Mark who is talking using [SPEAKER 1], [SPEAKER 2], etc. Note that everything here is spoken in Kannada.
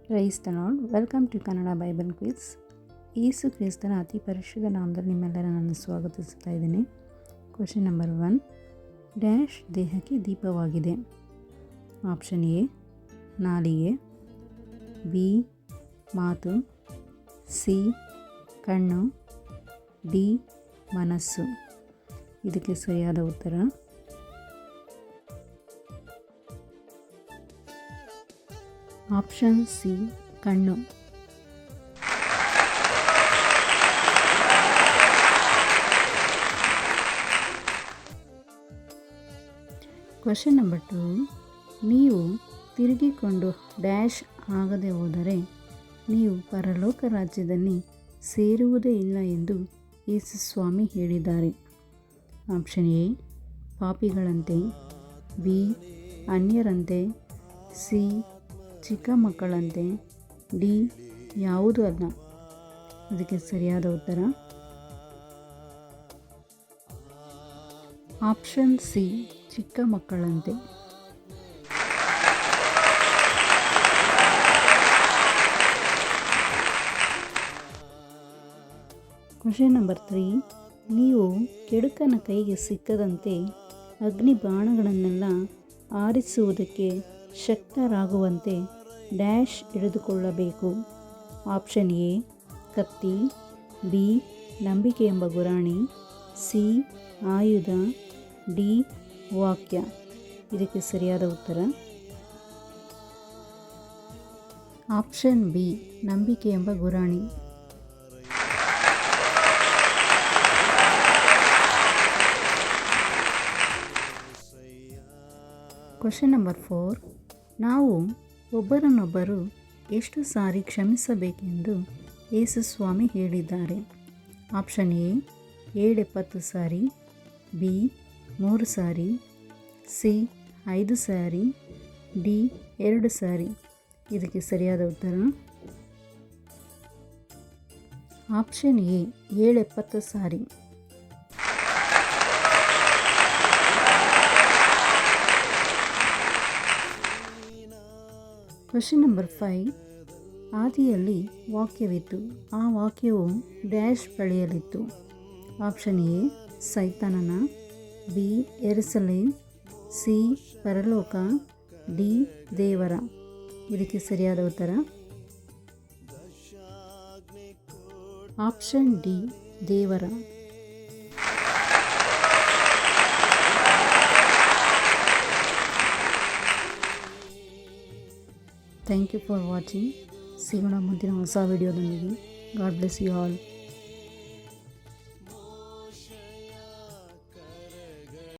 [SPEAKER 1] Price the lord. Welcome to Kannada Bible quiz. Yesu ಕ್ರಿಸ್ತನ ಅತಿ ಪರಿಶುದ್ಧ ನಾಮದಲ್ಲಿ ನಿಮ್ಮೆಲ್ಲರ ನಾನು ಸ್ವಾಗತಿಸ್ತಾ ಇದ್ದೀನಿ. Question number 1. ಡ್ಯಾಶ್ ದೇಹಕ್ಕೆ ದೀಪವಾಗಿದೆ? ಆಪ್ಷನ್ ಎ ನಾಲಿಗೆ, ಬಿ ಮಾತು, ಸಿ ಕಣ್ಣು, ಡಿ ಮನಸ್ಸು. ಇದಕ್ಕೆ ಸರಿಯಾದ ಉತ್ತರ ಆಪ್ಷನ್ ಸಿ ಕಣ್ಣು. Question number 2. ನೀವು ತಿರುಗಿಕೊಂಡು ಡ್ಯಾಶ್ ಆಗದೆ ಹೋದರೆ ನೀವು ಪರಲೋಕ ರಾಜ್ಯದಲ್ಲಿ ಸೇರುವುದೇ ಇಲ್ಲ ಎಂದು ಯೇಸು ಸ್ವಾಮಿ ಹೇಳಿದ್ದಾರೆ. ಆಪ್ಷನ್ ಎ ಪಾಪಿಗಳಂತೆ, ಬಿ ಅನ್ಯರಂತೆ, ಸಿ ಚಿಕ್ಕ ಮಕ್ಕಳಂತೆ, ಡಿ ಯಾವುದೂ ಅಲ್ಲ. ಅದಕ್ಕೆ ಸರಿಯಾದ ಉತ್ತರ ಆಪ್ಷನ್ ಸಿ ಚಿಕ್ಕ ಮಕ್ಕಳಂತೆ. Question number 3. ನೀವು ಕೆಡುಕನ ಕೈಗೆ ಸಿಕ್ಕದಂತೆ ಅಗ್ನಿ ಬಾಣಗಳನ್ನೆಲ್ಲ ಆರಿಸುವುದಕ್ಕೆ ಶಕ್ತರಾಗುವಂತೆ ಡ್ಯಾಶ್ ಹಿಡಿದುಕೊಳ್ಳಬೇಕು. ಆಪ್ಷನ್ ಎ ಕತ್ತಿ, ಬಿ ನಂಬಿಕೆ ಎಂಬ ಗುರಾಣಿ, ಸಿ ಆಯುಧ, ಡಿ ವಾಕ್ಯ. ಇದಕ್ಕೆ ಸರಿಯಾದ ಉತ್ತರ ಆಪ್ಷನ್ ಬಿ ನಂಬಿಕೆ ಎಂಬ ಗುರಾಣಿ. Question number 4. ನಾವು ಒಬ್ಬರನ್ನೊಬ್ಬರು ಎಷ್ಟು ಸಾರಿ ಕ್ಷಮಿಸಬೇಕೆಂದು ಯೇಸು ಸ್ವಾಮಿ ಹೇಳಿದ್ದಾರೆ? ಆಪ್ಷನ್ ಎ 70 ಸಾರಿ, ಬಿ 3 ಸಾರಿ, ಸಿ 5 ಸಾರಿ, ಡಿ 2 ಸಾರಿ. ಇದಕ್ಕೆ ಸರಿಯಾದ ಉತ್ತರ ಆಪ್ಷನ್ ಎ 70 ಸಾರಿ. Question number 5. ಆದಿಯಲ್ಲಿ ವಾಕ್ಯವಿತ್ತು, ಆ ವಾಕ್ಯವು ಡ್ಯಾಶ್ ಬಳಿಯಲಿತ್ತು. ಆಪ್ಷನ್ ಎ ಸೈತಾನನ, ಬಿ ಯೆರೂಸಲೇಮ್, ಸಿ ಪರಲೋಕ, ಡಿ ದೇವರ. ಇದಕ್ಕೆ ಸರಿಯಾದ ಉತ್ತರ ಆಪ್ಷನ್ ಡಿ ದೇವರ. Thank you for watching. ಸಿಗೋಣ ಮುಂದಿನ ಹೊಸ ವಿಡಿಯೋದೊಂದಿಗೆ. God bless you all.